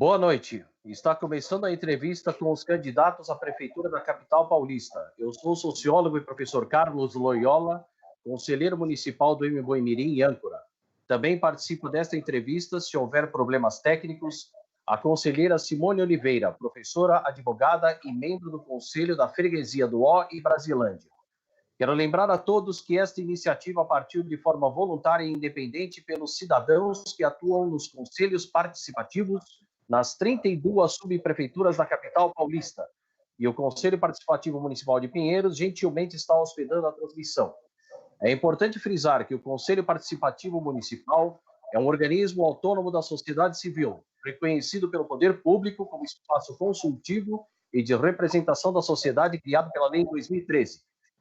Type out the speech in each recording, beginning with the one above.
Boa noite. Está começando a entrevista com os candidatos à Prefeitura da capital paulista. Eu sou o sociólogo e professor Carlos Loyola, conselheiro municipal do Imboimirim e âncora. Também participo desta entrevista, se houver problemas técnicos, a conselheira Simone Oliveira, professora, advogada e membro do Conselho da Freguesia do Ó e Brasilândia. Quero lembrar a todos que esta iniciativa partiu de forma voluntária e independente pelos cidadãos que atuam nos conselhos participativos nas 32 subprefeituras da capital paulista. E o Conselho Participativo Municipal de Pinheiros gentilmente está hospedando a transmissão. É importante frisar que o Conselho Participativo Municipal é um organismo autônomo da sociedade civil, reconhecido pelo poder público como espaço consultivo e de representação da sociedade criado pela Lei 2013.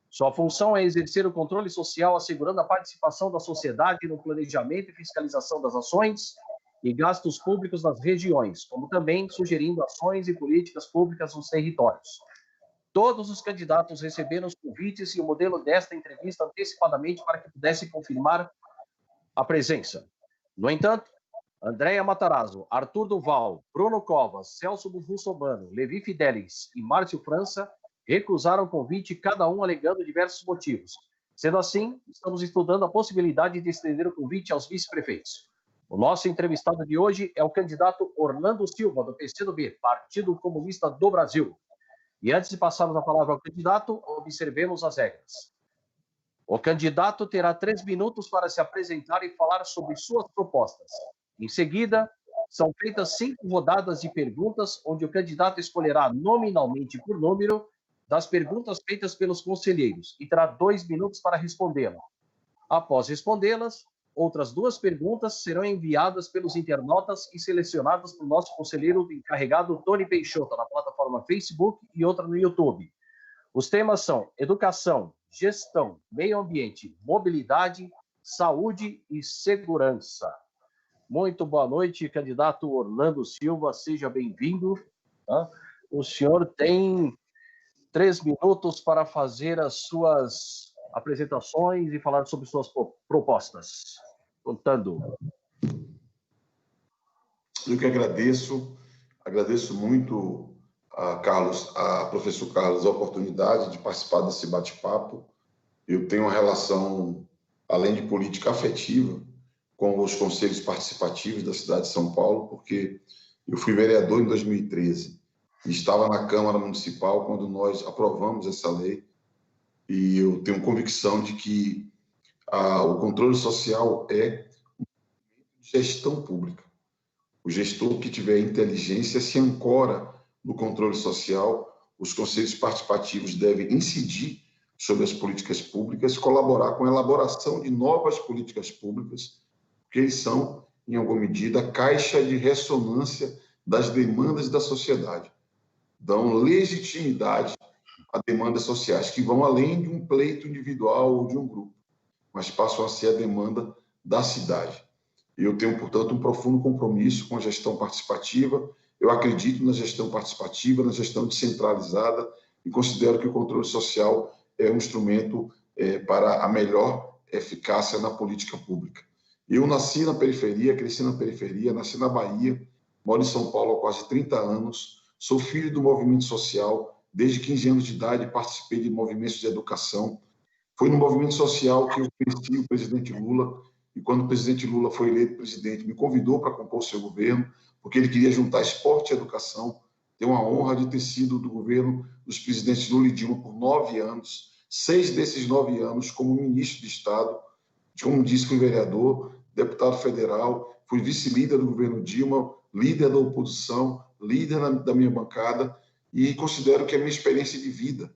Sua função é exercer o controle social, assegurando a participação da sociedade no planejamento e fiscalização das ações e gastos públicos nas regiões, como também sugerindo ações e políticas públicas nos territórios. Todos os candidatos receberam os convites e o modelo desta entrevista antecipadamente para que pudesse confirmar a presença. No entanto, Andréia Matarazzo, Arthur Duval, Bruno Covas, Celso Russomano, Levi Fidelis e Márcio França recusaram o convite, cada um alegando diversos motivos. Sendo assim, estamos estudando a possibilidade de estender o convite aos vice-prefeitos. O nosso entrevistado de hoje é o candidato Orlando Silva, do PCdoB, Partido Comunista do Brasil. E antes de passarmos a palavra ao candidato, observemos as regras. O candidato terá 3 minutos para se apresentar e falar sobre suas propostas. Em seguida, são feitas 5 rodadas de perguntas, onde o candidato escolherá nominalmente por número das perguntas feitas pelos conselheiros e terá 2 minutos para respondê-las. Após respondê-las, outras 2 perguntas serão enviadas pelos internautas e selecionadas pelo nosso conselheiro encarregado, Tony Peixoto, na plataforma Facebook e outra no YouTube. Os temas são educação, gestão, meio ambiente, mobilidade, saúde e segurança. Muito boa noite, candidato Orlando Silva, seja bem-vindo. O senhor tem 3 minutos para fazer as suas apresentações e falar sobre suas propostas. Contando. Eu que agradeço muito a professor Carlos, a oportunidade de participar desse bate-papo. Eu tenho uma relação, além de política, afetiva com os conselhos participativos da cidade de São Paulo, porque eu fui vereador em 2013 e estava na Câmara Municipal quando nós aprovamos essa lei, e eu tenho convicção de que o controle social é gestão pública. O gestor que tiver inteligência se ancora no controle social. Os conselhos participativos devem incidir sobre as políticas públicas, colaborar com a elaboração de novas políticas públicas, porque eles são, em alguma medida, a caixa de ressonância das demandas da sociedade. Dão legitimidade a demandas sociais que vão além de um pleito individual ou de um grupo, mas passam a ser a demanda da cidade. Eu tenho, portanto, um profundo compromisso com a gestão participativa. Eu acredito na gestão participativa, na gestão descentralizada, e considero que o controle social é um instrumento para a melhor eficácia na política pública. Eu nasci na periferia, cresci na periferia, nasci na Bahia, moro em São Paulo há quase 30 anos, sou filho do movimento social, desde 15 anos de idade participei de movimentos de educação. Foi no movimento social que eu conheci o presidente Lula, e quando o presidente Lula foi eleito presidente, me convidou para compor o seu governo, porque ele queria juntar esporte e educação. Tenho a honra de ter sido do governo dos presidentes Lula e Dilma por 9 anos, 6 desses 9 anos como ministro de Estado, como disse, fui vereador, deputado federal, fui vice-líder do governo Dilma, líder da oposição, líder da minha bancada, e considero que a minha experiência de vida,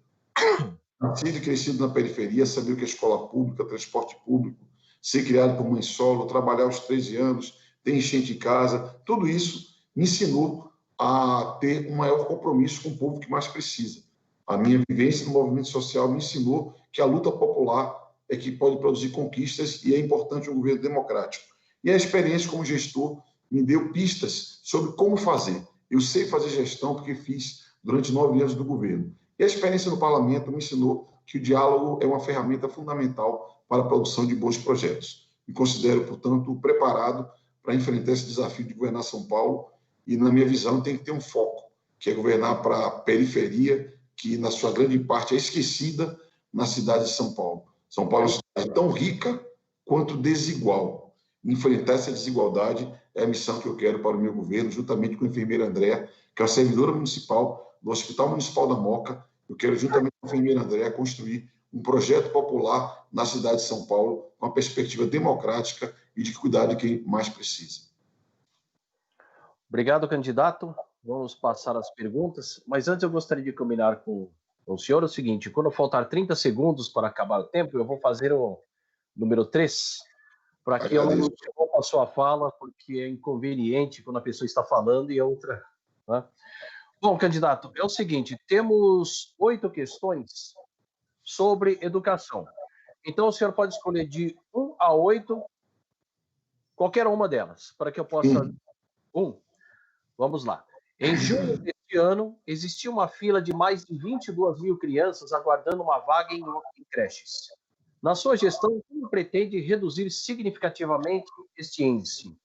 nascido e crescido na periferia, saber o que é escola pública, transporte público, ser criado por mãe solo, trabalhar aos 13 anos, ter enchente em casa, tudo isso me ensinou a ter um maior compromisso com o povo que mais precisa. A minha vivência no movimento social me ensinou que a luta popular é que pode produzir conquistas e é importante um governo democrático. E a experiência como gestor me deu pistas sobre como fazer. Eu sei fazer gestão porque fiz durante 9 anos do governo. E a experiência no parlamento me ensinou que o diálogo é uma ferramenta fundamental para a produção de bons projetos. Me considero, portanto, preparado para enfrentar esse desafio de governar São Paulo e, na minha visão, tem que ter um foco, que é governar para a periferia, que, na sua grande parte, é esquecida na cidade de São Paulo. São Paulo é uma cidade tão rica quanto desigual. Enfrentar essa desigualdade é a missão que eu quero para o meu governo, juntamente com a enfermeira Andréa, que é a servidora municipal do Hospital Municipal da Moca. Eu quero, juntamente com a enfermeira Andréa, construir um projeto popular na cidade de São Paulo, com a perspectiva democrática e de cuidar de quem mais precisa. Obrigado, candidato. Vamos passar as perguntas, mas antes eu gostaria de combinar com o senhor o seguinte: quando faltar 30 segundos para acabar o tempo, eu vou fazer o número 3, para que eu não interrompa a sua fala, porque é inconveniente quando a pessoa está falando e a outra... Né? Bom, candidato, é o seguinte, temos 8 questões sobre educação. Então, o senhor pode escolher de 1 a 8, qualquer uma delas, para que eu possa... 1. Vamos lá. Em junho deste ano, existia uma fila de mais de 22 mil crianças aguardando uma vaga em creches. Na sua gestão, como pretende reduzir significativamente este índice?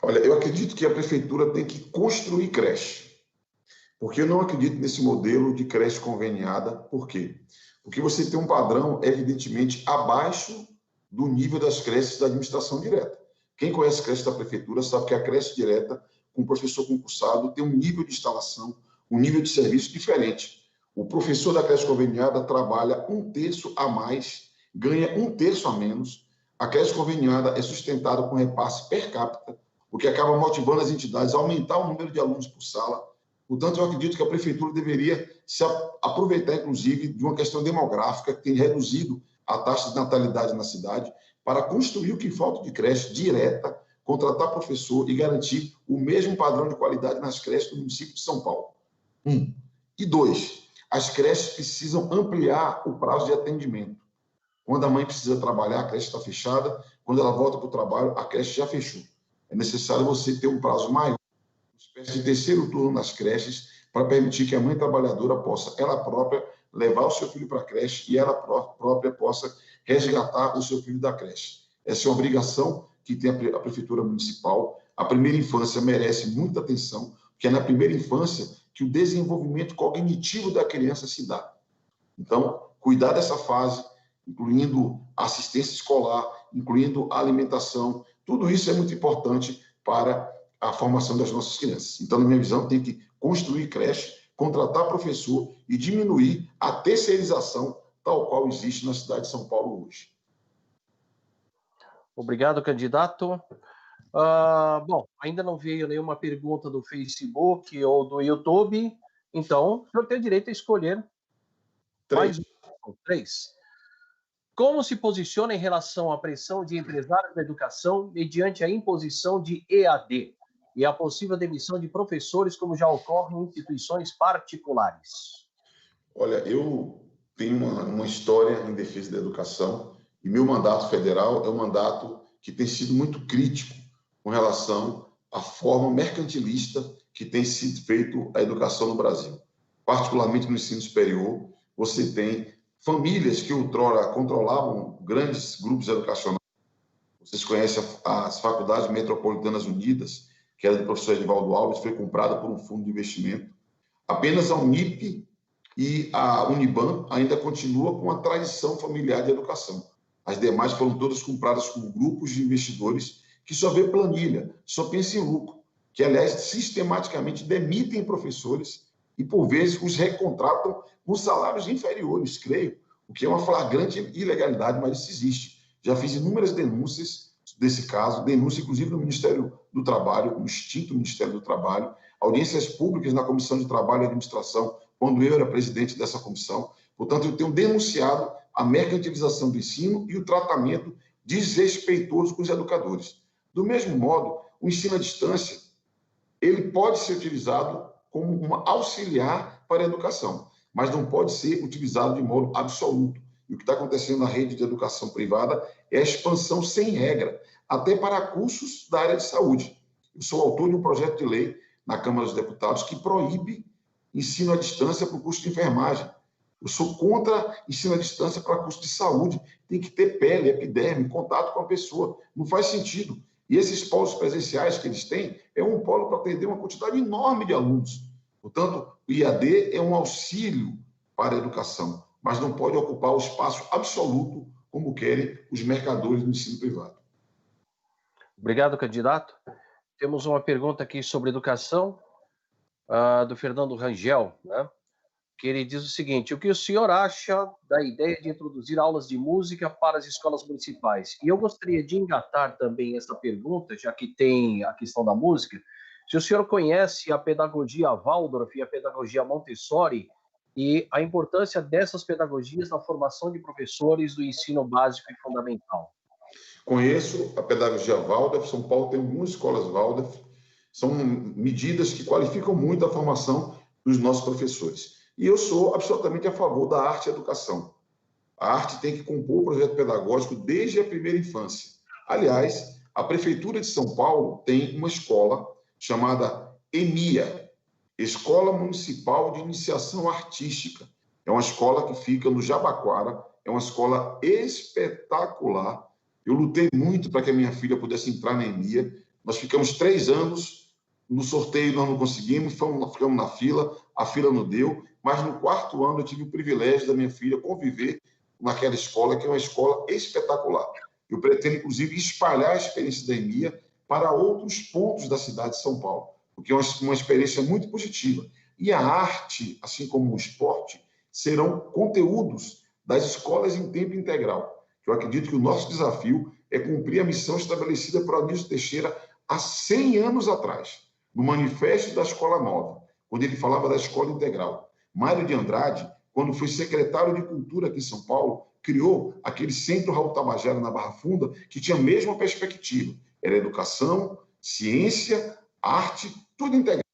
Olha, eu acredito que a prefeitura tem que construir creche, porque eu não acredito nesse modelo de creche conveniada. Por quê? Porque você tem um padrão, evidentemente, abaixo do nível das creches da administração direta. Quem conhece a creche da prefeitura sabe que a creche direta, com o professor concursado, tem um nível de instalação, um nível de serviço diferente. O professor da creche conveniada trabalha 1/3 a mais, ganha 1/3 a menos. A creche conveniada é sustentada com repasse per capita, o que acaba motivando as entidades a aumentar o número de alunos por sala. Portanto, eu acredito que a prefeitura deveria se aproveitar, inclusive, de uma questão demográfica que tem reduzido a taxa de natalidade na cidade, para construir o que falta de creche direta, contratar professor e garantir o mesmo padrão de qualidade nas creches do município de São Paulo. 1. E 2, as creches precisam ampliar o prazo de atendimento. Quando a mãe precisa trabalhar, a creche está fechada. Quando ela volta para o trabalho, a creche já fechou. É necessário você ter um prazo maior, uma espécie de terceiro turno nas creches, para permitir que a mãe trabalhadora possa, ela própria, levar o seu filho para a creche e ela própria possa resgatar o seu filho da creche. Essa é uma obrigação que tem a Prefeitura Municipal. A primeira infância merece muita atenção, porque é na primeira infância que o desenvolvimento cognitivo da criança se dá. Então, cuidar dessa fase, incluindo assistência escolar, incluindo a alimentação, tudo isso é muito importante para a formação das nossas crianças. Então, na minha visão, tem que construir creche, contratar professor e diminuir a terceirização tal qual existe na cidade de São Paulo hoje. Obrigado, candidato. Bom, ainda não veio nenhuma pergunta do Facebook ou do YouTube, então o senhor tem direito a escolher mais 3. Como se posiciona em relação à pressão de empresários da educação mediante a imposição de EAD e a possível demissão de professores, como já ocorre em instituições particulares? Olha, eu tenho uma história em defesa da educação e meu mandato federal é um mandato que tem sido muito crítico com relação à forma mercantilista que tem sido feito a educação no Brasil. Particularmente no ensino superior, você tem famílias que outrora controlavam grandes grupos educacionais. Vocês conhecem as Faculdades Metropolitanas Unidas, que era do professor Edivaldo Alves, foi comprada por um fundo de investimento. Apenas a Unip e a Uniban ainda continuam com a tradição familiar de educação. As demais foram todas compradas por grupos de investidores que só vê planilha, só pensa em lucro, que, aliás, sistematicamente demitem professores e, por vezes, os recontratam com salários inferiores, creio, o que é uma flagrante ilegalidade, mas isso existe. Já fiz inúmeras denúncias desse caso, denúncia, inclusive, no Ministério do Trabalho, no extinto Ministério do Trabalho, audiências públicas na Comissão de Trabalho e Administração, quando eu era presidente dessa comissão. Portanto, eu tenho denunciado a mercantilização do ensino e o tratamento desrespeitoso com os educadores. Do mesmo modo, o ensino à distância, ele pode ser utilizado como um auxiliar para a educação, mas não pode ser utilizado de modo absoluto. E o que está acontecendo na rede de educação privada é a expansão sem regra, até para cursos da área de saúde. Eu sou autor de um projeto de lei na Câmara dos Deputados que proíbe ensino à distância para o curso de enfermagem. Eu sou contra ensino à distância para curso de saúde. Tem que ter pele, epiderme, contato com a pessoa. Não faz sentido. E esses polos presenciais que eles têm é um polo para atender uma quantidade enorme de alunos. Portanto, o IAD é um auxílio para a educação, mas não pode ocupar o espaço absoluto como querem os mercadores do ensino privado. Obrigado, candidato. Temos uma pergunta aqui sobre educação, do Fernando Rangel, né? Que ele diz o seguinte: o que o senhor acha da ideia de introduzir aulas de música para as escolas municipais? E eu gostaria de engatar também essa pergunta, já que tem a questão da música, se o senhor conhece a pedagogia Waldorf e a pedagogia Montessori e a importância dessas pedagogias na formação de professores do ensino básico e fundamental. Conheço a pedagogia Waldorf, São Paulo tem algumas escolas Waldorf, são medidas que qualificam muito a formação dos nossos professores. E eu sou absolutamente a favor da arte e educação. A arte tem que compor o projeto pedagógico desde a primeira infância. Aliás, a Prefeitura de São Paulo tem uma escola chamada EMIA, Escola Municipal de Iniciação Artística. É uma escola que fica no Jabaquara, é uma escola espetacular. Eu lutei muito para que a minha filha pudesse entrar na EMIA. Nós ficamos 3 anos, no sorteio nós não conseguimos, ficamos na fila, a fila não deu, mas no 4º ano eu tive o privilégio da minha filha conviver naquela escola, que é uma escola espetacular. Eu pretendo, inclusive, espalhar a experiência da EMIA para outros pontos da cidade de São Paulo, porque é uma experiência muito positiva. E a arte, assim como o esporte, serão conteúdos das escolas em tempo integral. Eu acredito que o nosso desafio é cumprir a missão estabelecida por Anísio Teixeira há 100 anos atrás, no Manifesto da Escola Nova, quando ele falava da escola integral. Mário de Andrade, quando foi secretário de Cultura aqui em São Paulo, criou aquele Centro Raul Tabajara na Barra Funda, que tinha a mesma perspectiva. Era educação, ciência, arte, tudo integrado.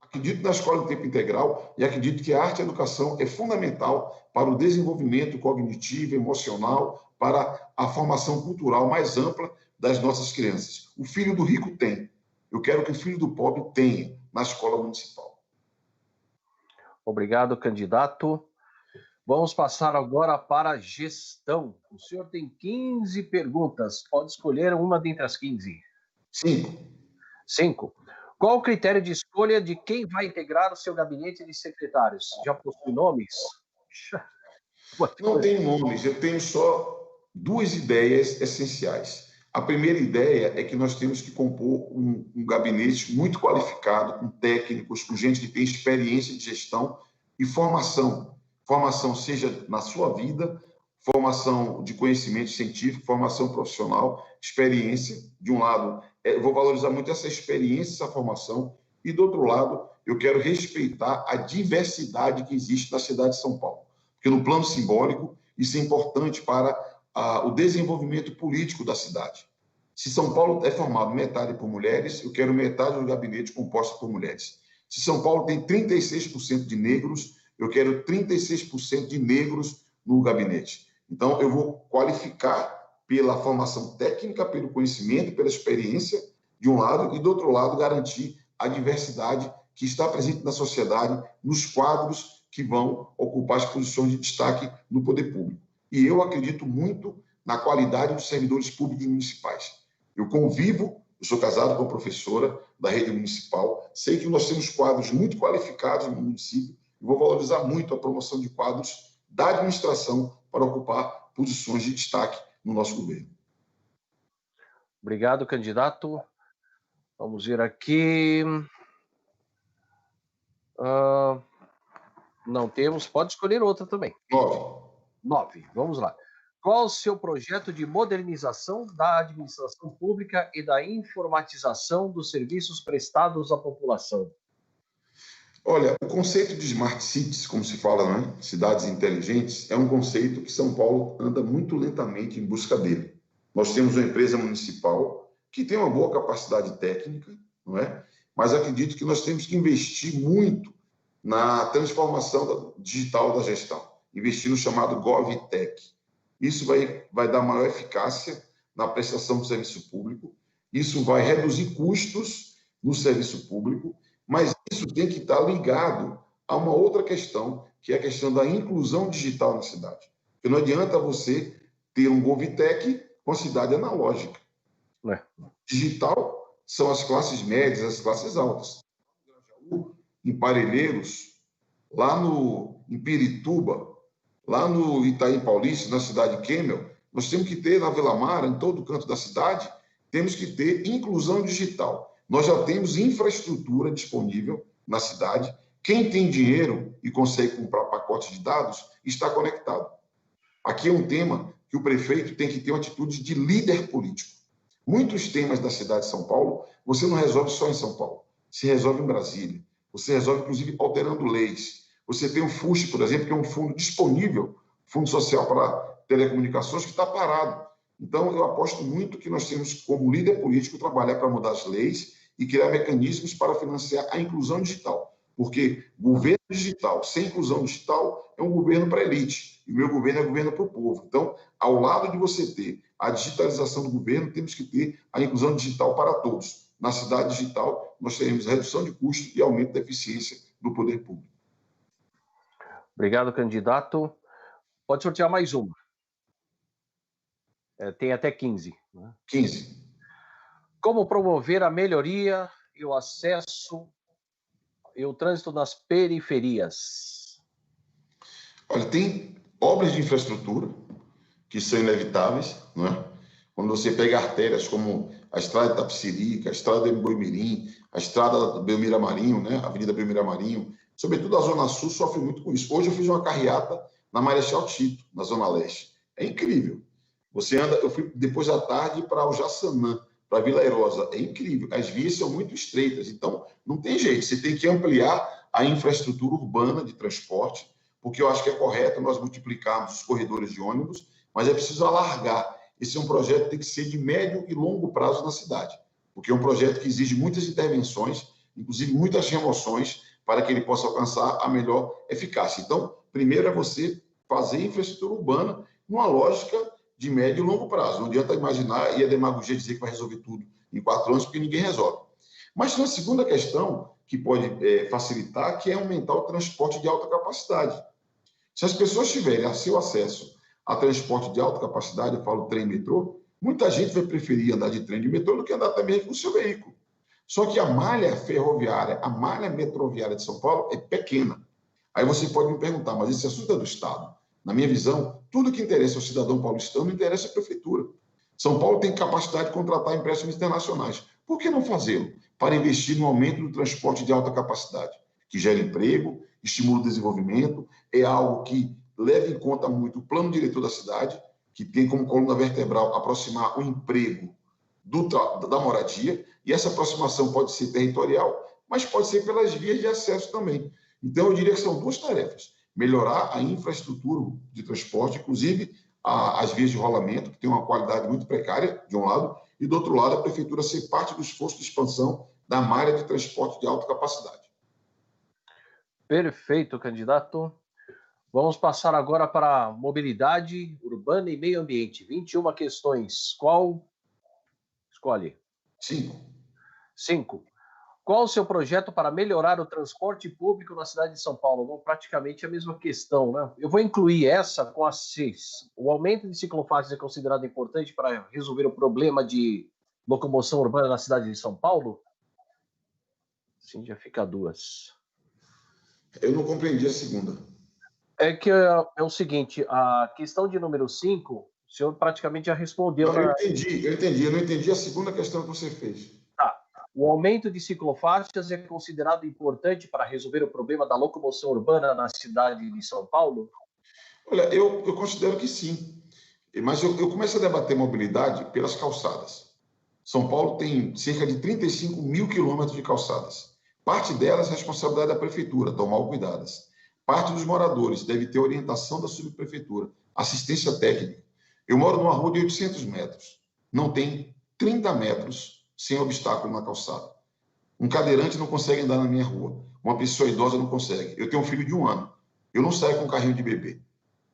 Acredito na escola de tempo integral e acredito que a arte e a educação é fundamental para o desenvolvimento cognitivo, emocional, para a formação cultural mais ampla das nossas crianças. O filho do rico tem. Eu quero que o filho do pobre tenha na escola municipal. Obrigado, candidato. Vamos passar agora para a gestão. O senhor tem 15 perguntas. Pode escolher uma dentre as 15. 5. Qual o critério de escolha de quem vai integrar o seu gabinete de secretários? Já possui nomes? Não tenho nomes, eu tenho só 2 ideias essenciais. A primeira ideia é que nós temos que compor um gabinete muito qualificado, com técnicos, com gente que tem experiência de gestão e formação. Formação seja na sua vida, formação de conhecimento científico, formação profissional, experiência. De um lado, eu vou valorizar muito essa experiência, essa formação, e do outro lado, eu quero respeitar a diversidade que existe na cidade de São Paulo. Porque no plano simbólico, isso é importante para o desenvolvimento político da cidade. Se São Paulo é formado metade por mulheres, eu quero metade do gabinete composto por mulheres. Se São Paulo tem 36% de negros, eu quero 36% de negros no gabinete. Então, eu vou qualificar pela formação técnica, pelo conhecimento, pela experiência, de um lado, e do outro lado, garantir a diversidade que está presente na sociedade, nos quadros que vão ocupar as posições de destaque no poder público. E eu acredito muito na qualidade dos servidores públicos municipais. Eu convivo, eu sou casado com uma professora da rede municipal, sei que nós temos quadros muito qualificados no município e vou valorizar muito a promoção de quadros da administração para ocupar posições de destaque no nosso governo. Obrigado, candidato. Vamos ver aqui. Não temos. Pode escolher outra também. 9. Vamos lá. Qual o seu projeto de modernização da administração pública e da informatização dos serviços prestados à população? Olha, o conceito de smart cities, como se fala, né? Cidades inteligentes, é um conceito que São Paulo anda muito lentamente em busca dele. Nós temos uma empresa municipal que tem uma boa capacidade técnica, não é? Mas acredito que nós temos que investir muito na transformação digital da gestão, investir no chamado GovTech. Isso vai dar maior eficácia na prestação do serviço público, isso vai reduzir custos no serviço público, mas isso tem que estar ligado a uma outra questão, que é a questão da inclusão digital na cidade. Porque não adianta você ter um GovTech com a cidade analógica. É. Digital são as classes médias, as classes altas. Em Parelheiros, lá em Pirituba, lá no Itaim Paulista, na cidade de Kemmel, nós temos que ter na Vila Mara, em todo canto da cidade, temos que ter inclusão digital. Nós já temos infraestrutura disponível na cidade. Quem tem dinheiro e consegue comprar pacotes de dados está conectado. Aqui é um tema que o prefeito tem que ter uma atitude de líder político. Muitos temas da cidade de São Paulo, você não resolve só em São Paulo, se resolve em Brasília. Você resolve, inclusive, alterando leis. Você tem o FUST, por exemplo, que é um fundo disponível, Fundo Social para Telecomunicações, que está parado. Então, eu aposto muito que nós temos, como líder político, trabalhar para mudar as leis e criar mecanismos para financiar a inclusão digital. Porque governo digital sem inclusão digital é um governo para a elite. E o meu governo é governo para o povo. Então, ao lado de você ter a digitalização do governo, temos que ter a inclusão digital para todos. Na cidade digital, nós teremos redução de custo e aumento da eficiência do poder público. Obrigado, candidato. Pode sortear mais uma. Tem até 15. Né? 15. Como promover a melhoria e o acesso e o trânsito nas periferias? Olha, tem obras de infraestrutura que são inevitáveis, não é? Quando você pega artérias como a estrada de Itapecerica, a estrada do Embu-Mirim, a estrada do Belmira Marinho, né? A Avenida Belmira Marinho, sobretudo a Zona Sul sofre muito com isso. Hoje eu fiz uma carreata na Marechal Tito, na Zona Leste. É incrível. Você anda, eu fui depois da tarde para o Jaçanã, para Vila Airosa. É incrível. As vias são muito estreitas, então não tem jeito. Você tem que ampliar a infraestrutura urbana de transporte, porque eu acho que é correto nós multiplicarmos os corredores de ônibus, mas é preciso alargar. Esse é um projeto que tem que ser de médio e longo prazo na cidade, porque é um projeto que exige muitas intervenções, inclusive muitas remoções, para que ele possa alcançar a melhor eficácia. Então, primeiro é você fazer infraestrutura urbana numa lógica de médio e longo prazo. Não adianta imaginar e a demagogia dizer que vai resolver tudo em 4 anos, porque ninguém resolve. Mas tem uma segunda questão que pode facilitar, que é aumentar o transporte de alta capacidade. Se as pessoas tiverem seu acesso a transporte de alta capacidade, eu falo trem e metrô, muita gente vai preferir andar de trem e de metrô do que andar também com o seu veículo. Só que a malha ferroviária, a malha metroviária de São Paulo é pequena. Aí você pode me perguntar, mas esse assunto é do Estado. Na minha visão, tudo que interessa ao cidadão paulistano interessa à prefeitura. São Paulo tem capacidade de contratar empréstimos internacionais. Por que não fazê-lo? Para investir no aumento do transporte de alta capacidade, que gera emprego, estimula o desenvolvimento, é algo que leva em conta muito o plano diretor da cidade, que tem como coluna vertebral aproximar o emprego da moradia, e essa aproximação pode ser territorial, mas pode ser pelas vias de acesso também. Então, eu diria que são 2 tarefas. Melhorar a infraestrutura de transporte, inclusive as vias de rolamento, que tem uma qualidade muito precária, de um lado, e, do outro lado, a prefeitura ser parte do esforço de expansão da malha de transporte de alta capacidade. Perfeito, candidato. Vamos passar agora para mobilidade urbana e meio ambiente. 21 questões. Qual escolhe? 5. Qual o seu projeto para melhorar o transporte público na cidade de São Paulo? Bom, praticamente a mesma questão, né? Eu vou incluir essa com as 6. O aumento de ciclofaixas é considerado importante para resolver o problema de locomoção urbana na cidade de São Paulo? Sim, já fica 2. Eu não compreendi a segunda. É que é o seguinte, a questão de número 5, o senhor praticamente já respondeu. Não, eu entendi. Eu não entendi a segunda questão que você fez. Tá. O aumento de ciclofaixas é considerado importante para resolver o problema da locomoção urbana na cidade de São Paulo? Olha, eu considero que sim. Mas eu começo a debater mobilidade pelas calçadas. São Paulo tem cerca de 35 mil quilômetros de calçadas. Parte delas é responsabilidade da prefeitura, tomar cuidadas. Parte dos moradores deve ter orientação da subprefeitura, assistência técnica. Eu moro numa rua de 800 metros. Não tem 30 metros sem obstáculo na calçada. Um cadeirante não consegue andar na minha rua. Uma pessoa idosa não consegue. Eu tenho um filho de 1 ano. Eu não saio com um carrinho de bebê.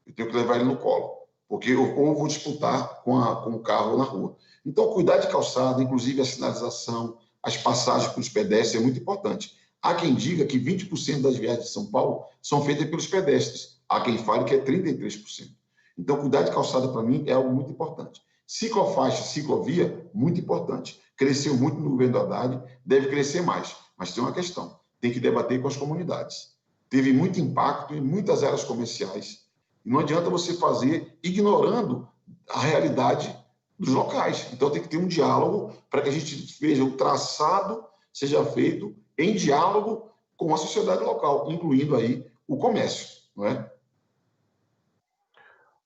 Eu tenho que levar ele no colo, porque eu ou vou disputar com o carro na rua. Então, cuidar de calçada, inclusive a sinalização, as passagens para os pedestres, é muito importante. Há quem diga que 20% das viagens de São Paulo são feitas pelos pedestres. Há quem fale que é 33%. Então, cuidar de calçada, para mim, é algo muito importante. Ciclofaixa, ciclovia, muito importante. Cresceu muito no governo do Haddad, deve crescer mais. Mas tem uma questão, tem que debater com as comunidades. Teve muito impacto em muitas áreas comerciais. E não adianta você fazer ignorando a realidade dos locais. Então, tem que ter um diálogo para que a gente veja o traçado seja feito em diálogo com a sociedade local, incluindo aí o comércio, não é?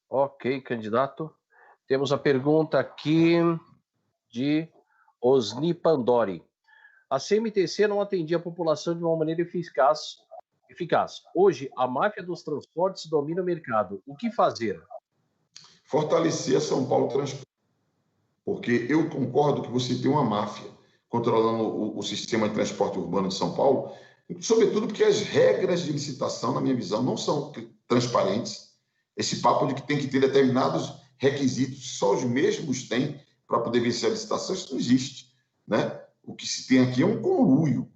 Ok, candidato. Temos a pergunta aqui de Osni Pandori. A CMTC não atendia a população de uma maneira eficaz. Hoje, a máfia dos transportes domina o mercado. O que fazer? Fortalecer a São Paulo Transporte. Porque eu concordo que você tem uma máfia controlando o sistema de transporte urbano de São Paulo, sobretudo porque as regras de licitação, na minha visão, não são transparentes. Esse papo de que tem que ter determinados requisitos, só os mesmos têm para poder vencer a licitação, isso não existe, né? O que se tem aqui é um conluio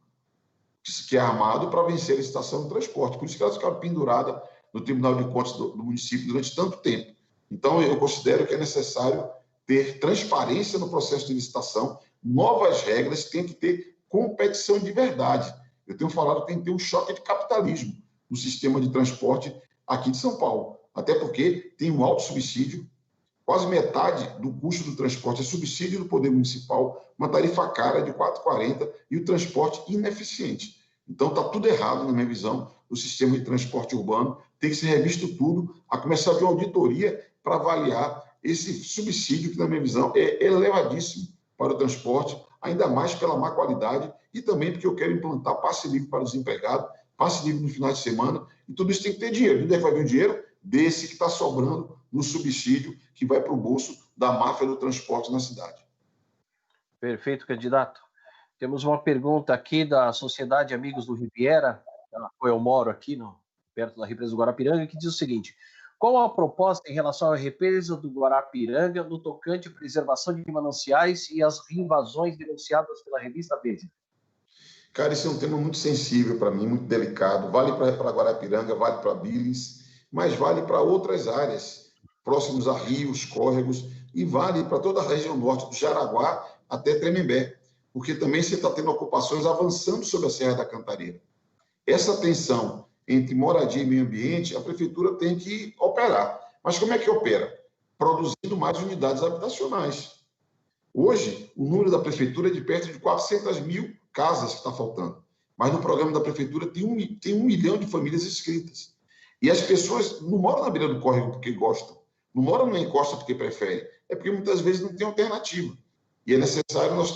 que é armado para vencer a licitação do transporte. Por isso que elas ficaram penduradas no Tribunal de Contas do município durante tanto tempo. Então, eu considero que é necessário ter transparência no processo de licitação, novas regras, tem que ter competição de verdade. Eu tenho falado que tem que ter um choque de capitalismo no sistema de transporte aqui de São Paulo, até porque tem um alto subsídio, quase metade do custo do transporte é subsídio do poder municipal, uma tarifa cara de R$ 4,40 e o transporte ineficiente. Então, está tudo errado, na minha visão, o sistema de transporte urbano, tem que ser revisto tudo, a começar de uma auditoria para avaliar esse subsídio, que, na minha visão, é elevadíssimo para o transporte, ainda mais pela má qualidade e também porque eu quero implantar passe livre para o desempregado, passe livre no final de semana, e tudo isso tem que ter dinheiro. Onde é que vai vir o dinheiro? Desse que está sobrando no subsídio que vai para o bolso da máfia do transporte na cidade. Perfeito, candidato. Temos uma pergunta aqui da Sociedade Amigos do Riviera, eu moro aqui perto da represa do Guarapiranga, que diz o seguinte: qual a proposta em relação à represa do Guarapiranga no tocante à preservação de mananciais e as reinvasões denunciadas pela revista Veja? Cara, esse é um tema muito sensível para mim, muito delicado. Vale para Guarapiranga, vale para Billings, mas vale para outras áreas, próximos a rios, córregos, e vale para toda a região norte, do Jaraguá até Tremembé, porque também você está tendo ocupações avançando sobre a Serra da Cantareira. Essa tensão entre moradia e meio ambiente, a prefeitura tem que operar. Mas como é que opera? Produzindo mais unidades habitacionais. Hoje, o número da prefeitura é de perto de 400 mil casas que está faltando. Mas no programa da prefeitura tem 1 milhão de famílias inscritas. E as pessoas não moram na beira do córrego porque gostam, não moram na encosta porque preferem, é porque muitas vezes não tem alternativa. E é necessário nós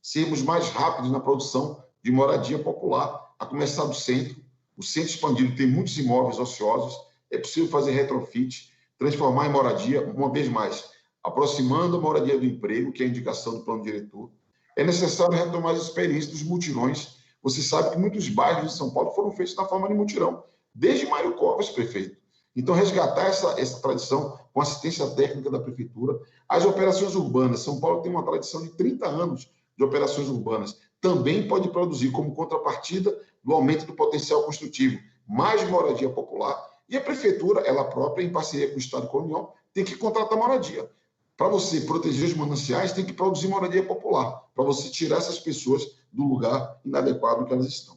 sermos mais rápidos na produção de moradia popular, a começar do centro. O centro expandido tem muitos imóveis ociosos, é possível fazer retrofit, transformar em moradia, uma vez mais, aproximando a moradia do emprego, que é a indicação do plano diretor. É necessário retomar as experiências dos mutirões. Você sabe que muitos bairros de São Paulo foram feitos na forma de mutirão, desde Mário Covas, prefeito. Então, resgatar essa tradição com assistência técnica da prefeitura. As operações urbanas. São Paulo tem uma tradição de 30 anos de operações urbanas. Também pode produzir, como contrapartida do aumento do potencial construtivo, mais moradia popular. E a prefeitura, ela própria, em parceria com o Estado e com a União, tem que contratar moradia. Para você proteger os mananciais, tem que produzir moradia popular, para você tirar essas pessoas do lugar inadequado que elas estão.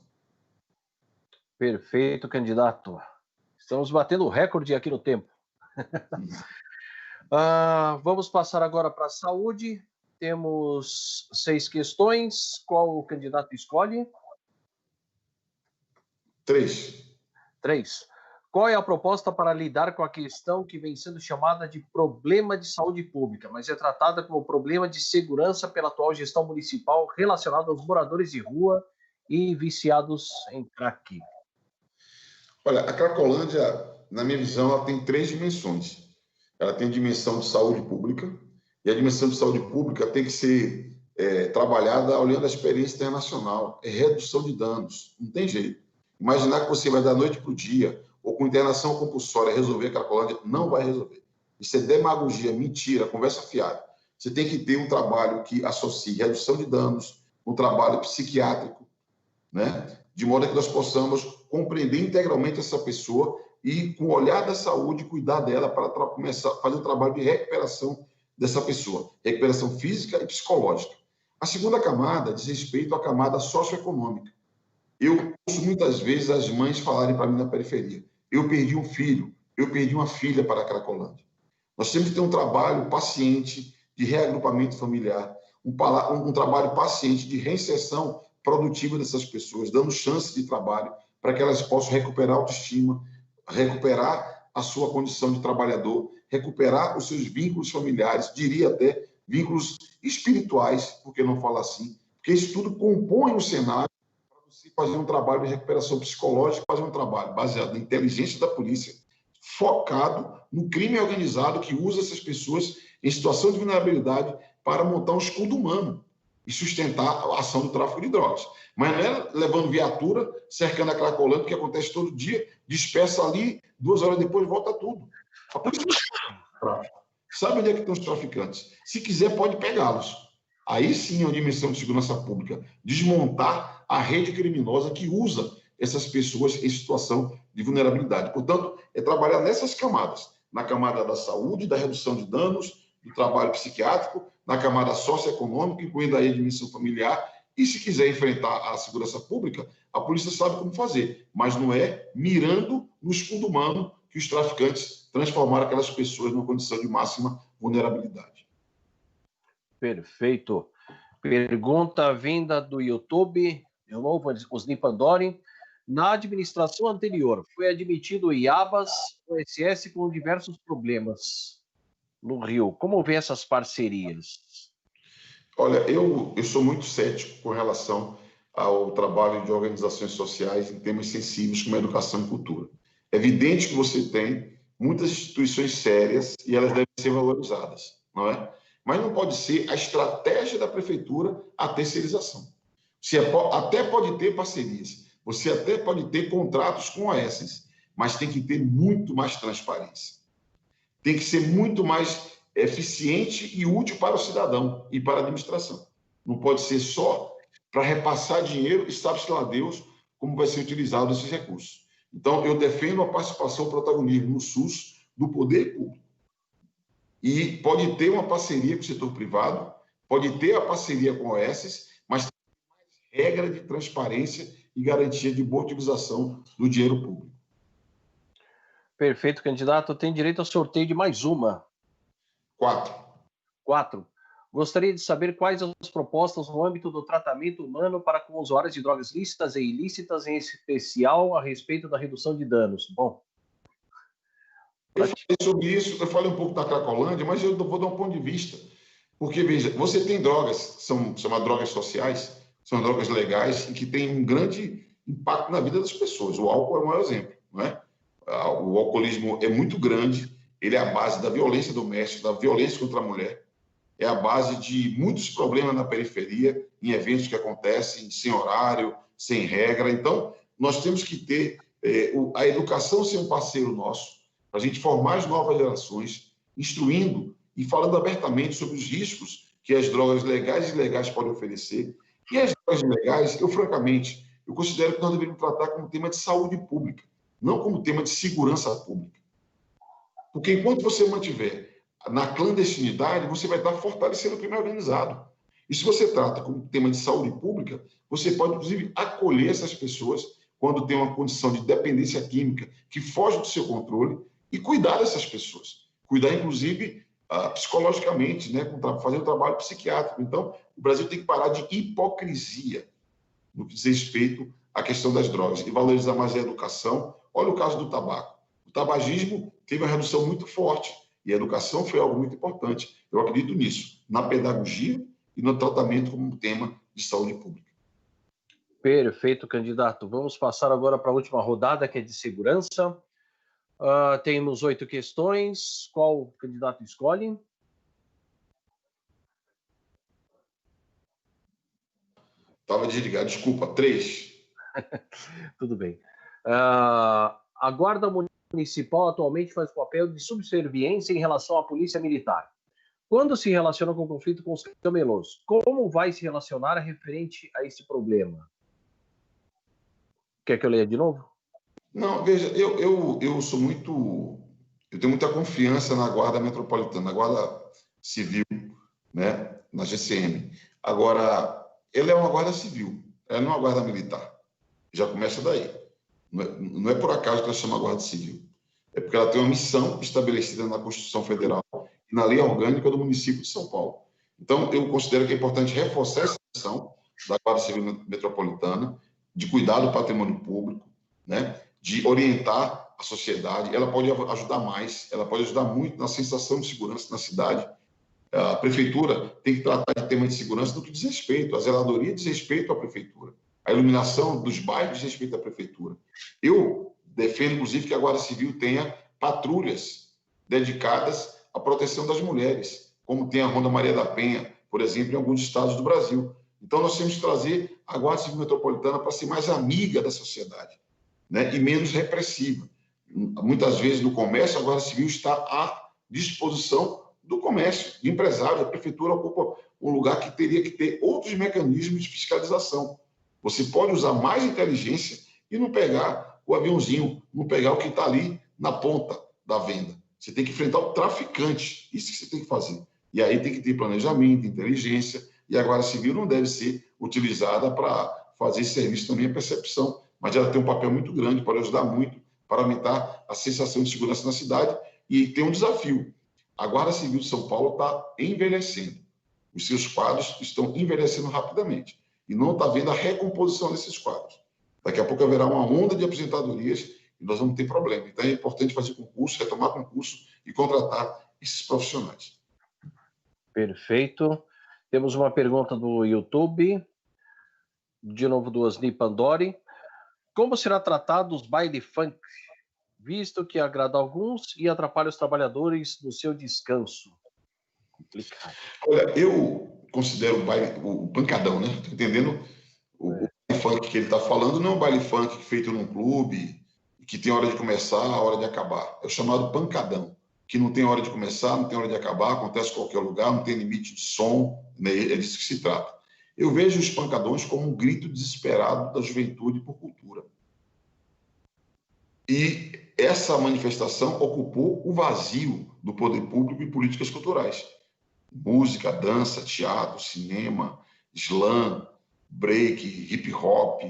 Perfeito, candidato. Estamos batendo o recorde aqui no tempo. Vamos passar agora para a saúde. Temos 6 questões. Qual o candidato escolhe? 3. Qual é a proposta para lidar com a questão que vem sendo chamada de problema de saúde pública, mas é tratada como problema de segurança pela atual gestão municipal relacionado aos moradores de rua e viciados em crack? Olha, a Cracolândia, na minha visão, ela tem 3 dimensões. Ela tem a dimensão de saúde pública, e a dimensão de saúde pública tem que ser trabalhada olhando a experiência internacional. É redução de danos, não tem jeito. Imaginar que você vai da noite para o dia, ou com internação compulsória, resolver a Cracolândia, não vai resolver. Isso é demagogia, mentira, conversa fiada. Você tem que ter um trabalho que associe redução de danos, um trabalho psiquiátrico, né? De modo que nós possamos compreender integralmente essa pessoa e, com o olhar da saúde, cuidar dela para começar a fazer um trabalho de recuperação dessa pessoa, recuperação física e psicológica. A segunda camada diz respeito à camada socioeconômica. Eu ouço muitas vezes as mães falarem para mim na periferia: eu perdi um filho, eu perdi uma filha para a Cracolândia. Nós temos que ter um trabalho paciente de reagrupamento familiar, um trabalho paciente de reinserção produtiva dessas pessoas, dando chance de trabalho para que elas possam recuperar a autoestima, recuperar a sua condição de trabalhador, recuperar os seus vínculos familiares, diria até vínculos espirituais, por que não falar assim? Porque isso tudo compõe um cenário para você fazer um trabalho de recuperação psicológica, fazer um trabalho baseado na inteligência da polícia, focado no crime organizado que usa essas pessoas em situação de vulnerabilidade para montar um escudo humano e sustentar a ação do tráfico de drogas. Mas não é levando viatura, cercando a Cracolândia, que acontece todo dia, dispersa ali, 2 horas depois volta tudo. A polícia sabe onde é que estão os traficantes. Se quiser, pode pegá-los. Aí sim é uma dimensão de segurança pública, desmontar a rede criminosa que usa essas pessoas em situação de vulnerabilidade. Portanto, é trabalhar nessas camadas, na camada da saúde, da redução de danos, do trabalho psiquiátrico, na camada socioeconômica, incluindo aí a dimensão familiar, e se quiser enfrentar a segurança pública, a polícia sabe como fazer, mas não é mirando no escudo humano que os traficantes transformaram aquelas pessoas numa condição de máxima vulnerabilidade. Perfeito. Pergunta vinda do YouTube, de novo, Osni Pandori. Na administração anterior, foi admitido o IABAS, o SS com diversos problemas no Rio. Como vê essas parcerias? Olha, eu sou muito cético com relação ao trabalho de organizações sociais em temas sensíveis como educação e cultura. É evidente que você tem muitas instituições sérias e elas devem ser valorizadas, não é? Mas não pode ser a estratégia da prefeitura a terceirização. Você até pode ter parcerias, você até pode ter contratos com OAS, mas tem que ter muito mais transparência. Tem que ser muito mais eficiente e útil para o cidadão e para a administração. Não pode ser só para repassar dinheiro e sabe-se lá Deus como vai ser utilizado esses recursos. Então, eu defendo a participação, o protagonismo no SUS do poder público. E pode ter uma parceria com o setor privado, pode ter a parceria com OAS, mas tem mais regra de transparência e garantia de boa utilização do dinheiro público. Perfeito, candidato. Tem direito ao sorteio de mais uma. 4. Gostaria de saber quais as propostas no âmbito do tratamento humano para com usuários de drogas lícitas e ilícitas, em especial a respeito da redução de danos. Bom, eu falei sobre isso, eu falei um pouco da Cracolândia, mas eu vou dar um ponto de vista. Porque, veja, você tem drogas, que são chamadas drogas sociais, são drogas legais e que têm um grande impacto na vida das pessoas. O álcool é o maior exemplo, não é? O alcoolismo é muito grande, ele é a base da violência doméstica, da violência contra a mulher, é a base de muitos problemas na periferia, em eventos que acontecem sem horário, sem regra. Então, nós temos que ter a educação ser um parceiro nosso, para a gente formar as novas gerações, instruindo e falando abertamente sobre os riscos que as drogas legais e ilegais podem oferecer. E as drogas ilegais, francamente, eu considero que nós deveríamos tratar como tema de saúde pública, não como tema de segurança pública. Porque enquanto você mantiver na clandestinidade, você vai estar fortalecendo o crime organizado. E se você trata como tema de saúde pública, você pode, inclusive, acolher essas pessoas quando tem uma condição de dependência química que foge do seu controle e cuidar dessas pessoas. Cuidar, inclusive, psicologicamente, né, fazer um trabalho psiquiátrico. Então, o Brasil tem que parar de hipocrisia no que diz respeito à questão das drogas e valorizar mais a educação. Olha o caso do tabaco. O tabagismo teve uma redução muito forte e a educação foi algo muito importante. Eu acredito nisso, na pedagogia e no tratamento como um tema de saúde pública. Perfeito, candidato. Vamos passar agora para a última rodada, que é de segurança. Temos 8 questões. Qual o candidato escolhe? Estava desligado, desculpa. 3. Tudo bem. A Guarda Municipal atualmente faz papel de subserviência em relação à Polícia Militar. Quando se relaciona com o conflito com os camelôs, como vai se relacionar referente a esse problema? Quer que eu leia de novo? Não, veja, eu sou muito... Eu tenho muita confiança na Guarda Metropolitana. A Guarda civil, né, na GCM. Agora, ela é uma guarda civil, ela não é uma guarda militar. Já começa daí. Não é por acaso que ela chama guarda civil. É porque ela tem uma missão estabelecida na Constituição Federal e na lei orgânica do município de São Paulo. Então, eu considero que é importante reforçar essa missão da Guarda Civil Metropolitana, de cuidar do patrimônio público, né, de orientar a sociedade. Ela pode ajudar mais, ela pode ajudar muito na sensação de segurança na cidade. A prefeitura tem que tratar de temas de segurança no que diz respeito. A zeladoria diz respeito à prefeitura. A iluminação dos bairros diz respeito à prefeitura. Eu defendo, inclusive, que a Guarda Civil tenha patrulhas dedicadas à proteção das mulheres, como tem a Ronda Maria da Penha, por exemplo, em alguns estados do Brasil. Então, nós temos que trazer a Guarda Civil Metropolitana para ser mais amiga da sociedade, né, e menos repressiva. Muitas vezes, no comércio, a Guarda Civil está à disposição do comércio, do empresário. A prefeitura ocupa um lugar que teria que ter outros mecanismos de fiscalização. Você pode usar mais inteligência e não pegar o aviãozinho, não pegar o que está ali na ponta da venda. Você tem que enfrentar o traficante, isso que você tem que fazer. E aí tem que ter planejamento, inteligência, e a Guarda Civil não deve ser utilizada para fazer esse serviço também, a percepção, mas ela tem um papel muito grande, pode ajudar muito para aumentar a sensação de segurança na cidade. E tem um desafio: a Guarda Civil de São Paulo está envelhecendo, os seus quadros estão envelhecendo rapidamente, e não está vendo a recomposição desses quadros. Daqui a pouco haverá uma onda de aposentadorias e nós vamos ter problema. Então é importante fazer concurso, retomar concurso e contratar esses profissionais. Perfeito. Temos uma pergunta do YouTube, de novo do Osni Pandori. Como será tratado os baile funk, visto que agrada alguns e atrapalha os trabalhadores no seu descanso? Complicado. Olha, eu considero o pancadão, né? Estou entendendo o baile funk que ele está falando, não é um baile funk feito num clube, que tem hora de começar, hora de acabar. É o chamado pancadão, que não tem hora de começar, não tem hora de acabar, acontece em qualquer lugar, não tem limite de som, né? É disso que se trata. Eu vejo os pancadões como um grito desesperado da juventude por cultura. E essa manifestação ocupou o vazio do poder público e políticas culturais. Música, dança, teatro, cinema, slam, break, hip hop.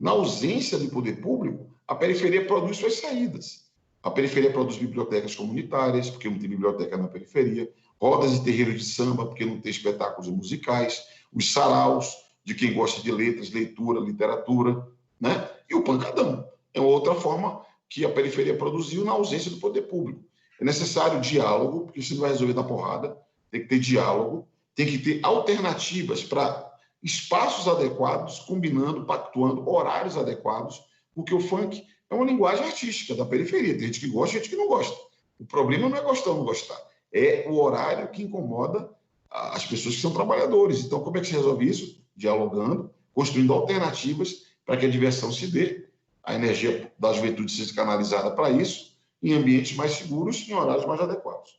Na ausência de poder público, a periferia produz suas saídas. A periferia produz bibliotecas comunitárias, porque não tem biblioteca na periferia, rodas e terreiros de samba, porque não tem espetáculos musicais, os saraus, de quem gosta de letras, leitura, literatura, né? E o pancadão. É outra forma que a periferia produziu na ausência do poder público. É necessário diálogo, porque isso não vai resolver na porrada, tem que ter diálogo, tem que ter alternativas para espaços adequados, combinando, pactuando horários adequados, porque o funk é uma linguagem artística da periferia. Tem gente que gosta e gente que não gosta. O problema não é gostar ou não gostar, é o horário que incomoda as pessoas que são trabalhadores. Então, como é que se resolve isso? Dialogando, construindo alternativas para que a diversão se dê, a energia da juventude seja canalizada para isso, em ambientes mais seguros, em horários mais adequados.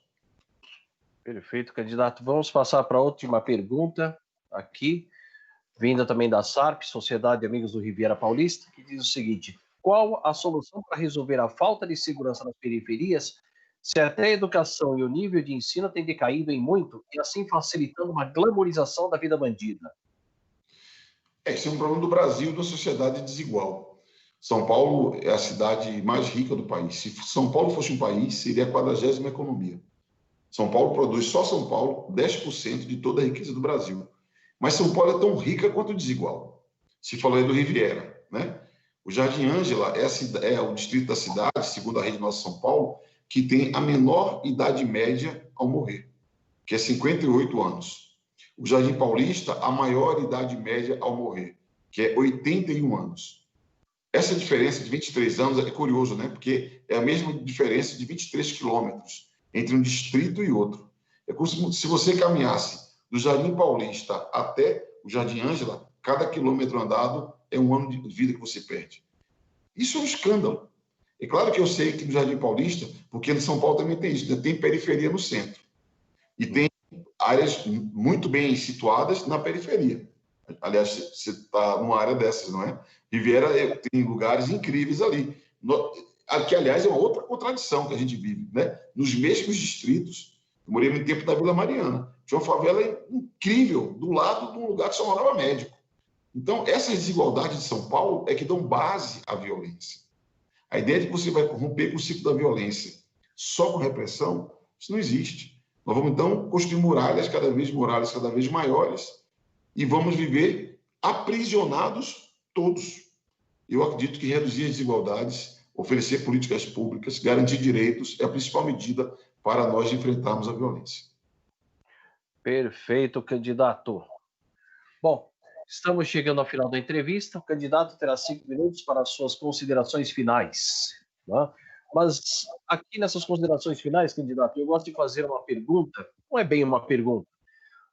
Perfeito, candidato. Vamos passar para a última pergunta aqui, vinda também da SARP, Sociedade de Amigos do Riviera Paulista, que diz o seguinte: qual a solução para resolver a falta de segurança nas periferias, se até a educação e o nível de ensino têm decaído em muito, e assim facilitando uma glamorização da vida bandida? Esse é um problema do Brasil e da sociedade desigual. São Paulo é a cidade mais rica do país. Se São Paulo fosse um país, seria a 40ª economia. São Paulo produz, só São Paulo, 10% de toda a riqueza do Brasil. Mas São Paulo é tão rica quanto desigual. Se falou aí do Riviera, né? O Jardim Ângela é o distrito da cidade, segundo a Rede Nossa São Paulo, que tem a menor idade média ao morrer, que é 58 anos. O Jardim Paulista, a maior idade média ao morrer, que é 81 anos. Essa diferença de 23 anos é curioso, né? Porque é a mesma diferença de 23 quilômetros entre um distrito e outro. É como se você caminhasse do Jardim Paulista até o Jardim Ângela, cada quilômetro andado é um ano de vida que você perde. Isso é um escândalo. É claro que eu sei que no Jardim Paulista, porque no São Paulo também tem isso, tem periferia no centro. E tem áreas muito bem situadas na periferia. Aliás, você está numa área dessas, não é? Riviera tem lugares incríveis ali. Que, aliás, é uma outra contradição que a gente vive, né? Nos mesmos distritos, Eu morei muito tempo na Vila Mariana. Tinha uma favela incrível, do lado de um lugar que só morava médico. Então, essas desigualdades de São Paulo é que dão base à violência. A ideia de que você vai romper com o ciclo da violência só com repressão, isso não existe. Nós vamos, então, construir muralhas cada vez maiores e vamos viver aprisionados todos. Eu acredito que reduzir as desigualdades, oferecer políticas públicas, garantir direitos é a principal medida para nós enfrentarmos a violência. Perfeito, candidato. Bom, estamos chegando ao final da entrevista. O candidato terá 5 minutos para as suas considerações finais, né? Mas aqui nessas considerações finais, candidato, eu gosto de fazer uma pergunta, não é bem uma pergunta,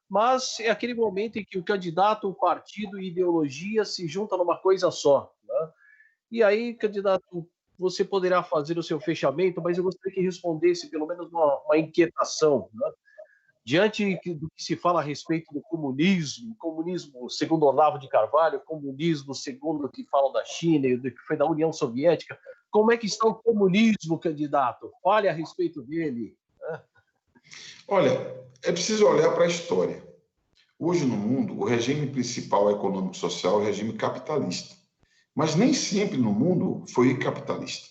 mas é aquele momento em que o candidato, o partido e ideologia se juntam numa coisa só, né? E aí, candidato, você poderá fazer o seu fechamento, mas eu gostaria que respondesse pelo menos uma inquietação, né? Diante do que se fala a respeito do comunismo segundo Olavo de Carvalho, comunismo segundo o que falam da China e do que foi da União Soviética, como é que está o comunismo, candidato? Fale a respeito dele. Olha, é preciso olhar para a história. Hoje no mundo, o regime principal econômico e social é o regime capitalista. Mas nem sempre no mundo foi capitalista.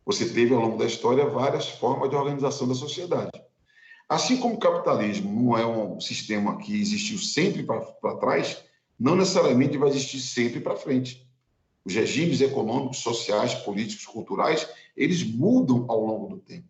Você teve ao longo da história várias formas de organização da sociedade. Assim como o capitalismo não é um sistema que existiu sempre para trás, não necessariamente vai existir sempre para frente. Os regimes econômicos, sociais, políticos, culturais, eles mudam ao longo do tempo.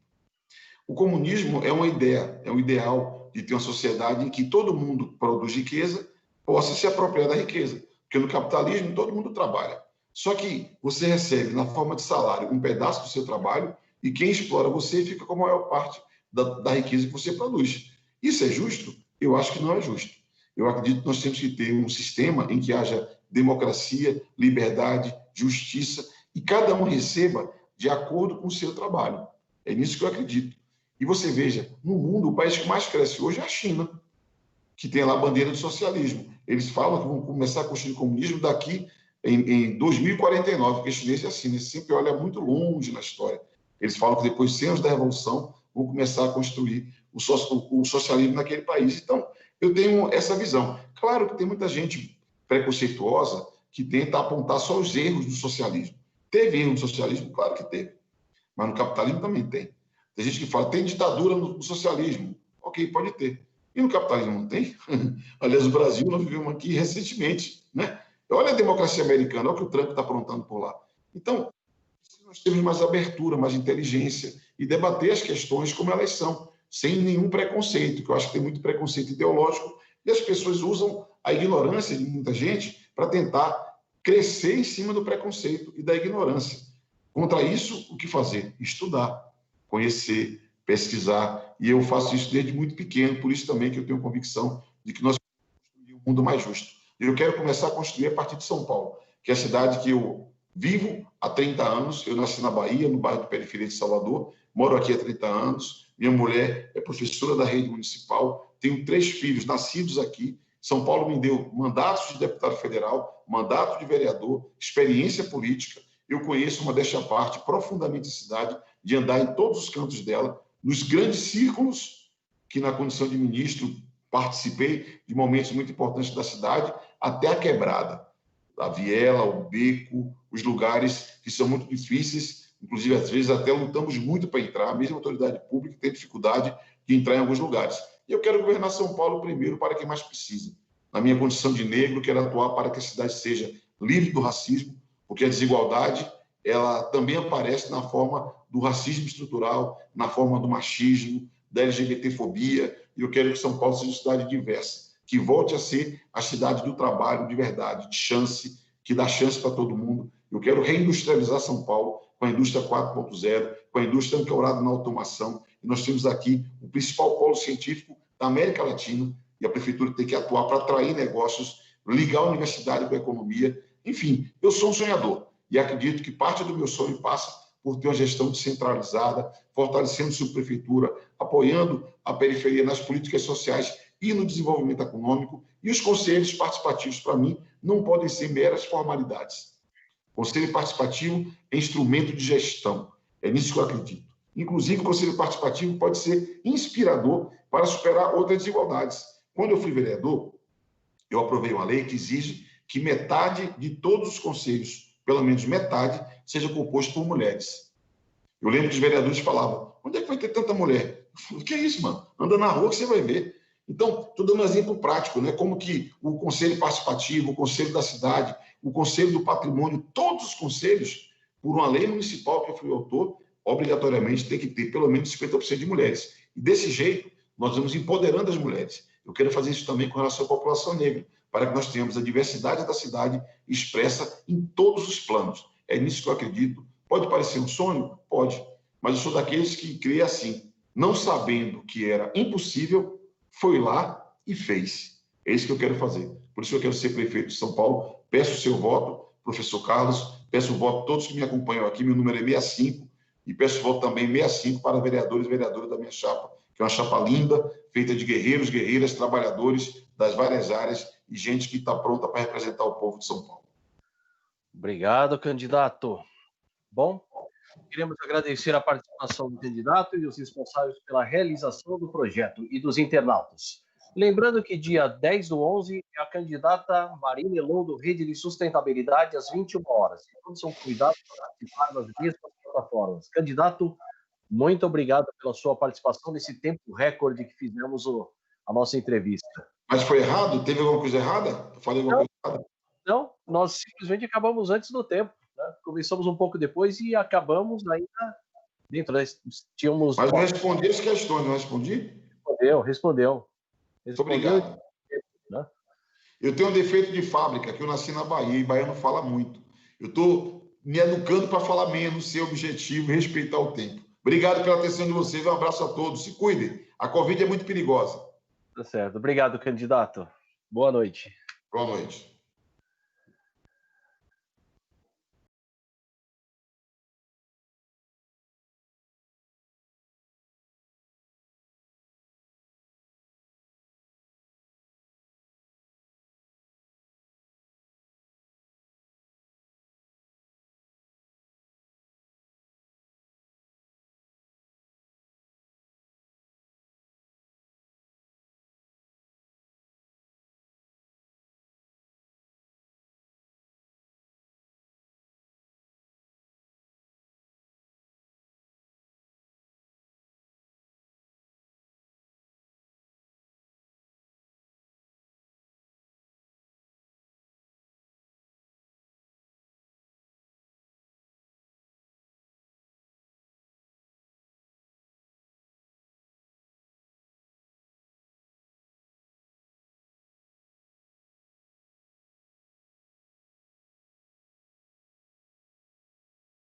O comunismo é uma ideia, é um ideal de ter uma sociedade em que todo mundo produz riqueza, possa se apropriar da riqueza. Porque no capitalismo todo mundo trabalha. Só que você recebe, na forma de salário, um pedaço do seu trabalho e quem explora você fica com a maior parte da riqueza que você produz. Isso é justo? Eu acho que não é justo. Eu acredito que nós temos que ter um sistema em que haja democracia, liberdade, justiça e cada um receba de acordo com o seu trabalho. É nisso que eu acredito. E você veja, no mundo, o país que mais cresce hoje é a China, que tem lá a bandeira do socialismo. Eles falam que vão começar a construir comunismo daqui em 2049, porque o chinês é assim, ele sempre olha muito longe na história. Eles falam que depois de 100 anos da Revolução, vão começar a construir o socialismo naquele país. Então, eu tenho essa visão. Claro que tem muita gente preconceituosa que tenta apontar só os erros do socialismo. Teve erro no socialismo? Claro que teve. Mas no capitalismo também tem. Tem gente que fala, tem ditadura no socialismo. Ok, pode ter. E no capitalismo não tem? Aliás, o Brasil, nós vivemos aqui recentemente, né? Olha a democracia americana, olha o que o Trump está aprontando por lá. Então, nós temos mais abertura, mais inteligência e debater as questões como elas são, sem nenhum preconceito, que eu acho que tem muito preconceito ideológico e as pessoas usam a ignorância de muita gente para tentar crescer em cima do preconceito e da ignorância. Contra isso, o que fazer? Estudar, conhecer, pesquisar, e eu faço isso desde muito pequeno, por isso também que eu tenho convicção de que nós vamos construir um mundo mais justo. Eu quero começar a construir a partir de São Paulo, que é a cidade que eu vivo há 30 anos. Eu nasci na Bahia, no bairro de Periferia de Salvador, moro aqui há 30 anos. Minha mulher é professora da rede municipal, tenho 3 filhos nascidos aqui. São Paulo me deu mandatos de deputado federal, mandato de vereador, experiência política. Eu conheço, uma desta parte, profundamente a cidade, de andar em todos os cantos dela, nos grandes círculos que, na condição de ministro, participei de momentos muito importantes da cidade, até a quebrada, a viela, o beco, os lugares que são muito difíceis, inclusive às vezes até lutamos muito para entrar, mesmo a autoridade pública tem dificuldade de entrar em alguns lugares. E eu quero governar São Paulo primeiro para quem mais precisa. Na minha condição de negro, quero atuar para que a cidade seja livre do racismo, porque a desigualdade ela também aparece na forma do racismo estrutural, na forma do machismo, da LGBTfobia, e eu quero que São Paulo seja uma cidade diversa, que volte a ser a cidade do trabalho de verdade, de chance, que dá chance para todo mundo. Eu quero reindustrializar São Paulo com a indústria 4.0, com a indústria ancorada na automação, e nós temos aqui o principal polo científico da América Latina, e a prefeitura tem que atuar para atrair negócios, ligar a universidade com a economia. Enfim, eu sou um sonhador, e acredito que parte do meu sonho passa por ter uma gestão descentralizada, fortalecendo a subprefeitura, apoiando a periferia nas políticas sociais e no desenvolvimento econômico. E os conselhos participativos, para mim, não podem ser meras formalidades. Conselho participativo é instrumento de gestão. É nisso que eu acredito. Inclusive, o conselho participativo pode ser inspirador para superar outras desigualdades. Quando eu fui vereador, eu aprovei uma lei que exige que metade de todos os conselhos, pelo menos metade, seja composto por mulheres. Eu lembro que os vereadores falavam, onde é que vai ter tanta mulher? Eu falei, que é isso, mano? Anda na rua que você vai ver. Então, estou dando um exemplo prático, né? Como que o Conselho Participativo, o Conselho da Cidade, o Conselho do Patrimônio, todos os conselhos, por uma lei municipal que eu fui autor, obrigatoriamente tem que ter pelo menos 50% de mulheres. E desse jeito, nós vamos empoderando as mulheres. Eu quero fazer isso também com relação à população negra, para que nós tenhamos a diversidade da cidade expressa em todos os planos. É nisso que eu acredito. Pode parecer um sonho? Pode. Mas eu sou daqueles que crê assim, não sabendo que era impossível, foi lá e fez. É isso que eu quero fazer. Por isso eu quero ser prefeito de São Paulo. Peço o seu voto, professor Carlos. Peço o voto de todos que me acompanham aqui. Meu número é 65. E peço o voto também 65 para vereadores e vereadoras da minha chapa, que é uma chapa linda, feita de guerreiros, guerreiras, trabalhadores das várias áreas e gente que está pronta para representar o povo de São Paulo. Obrigado, candidato. Bom, queremos agradecer a participação do candidato e dos responsáveis pela realização do projeto e dos internautas. Lembrando que dia 10/11 é a candidata Marina Elon do Rede de Sustentabilidade às 21 horas. Todos são convidados para participar das mesmas plataformas. Candidato, muito obrigado pela sua participação nesse tempo recorde que fizemos a nossa entrevista. Mas foi errado? Teve alguma coisa errada? Eu falei alguma coisa errada? Não, nós simplesmente acabamos antes do tempo. Né? Começamos um pouco depois e acabamos ainda dentro. Tínhamos... Mas não respondi as questões, não respondi? Respondeu. Muito obrigado. Né? Eu tenho um defeito de fábrica, que eu nasci na Bahia, e baiano fala muito. Eu estou me educando para falar menos, ser objetivo e respeitar o tempo. Obrigado pela atenção de vocês, um abraço a todos. Se cuidem, a Covid é muito perigosa. Tá certo. Obrigado, candidato. Boa noite. Boa noite.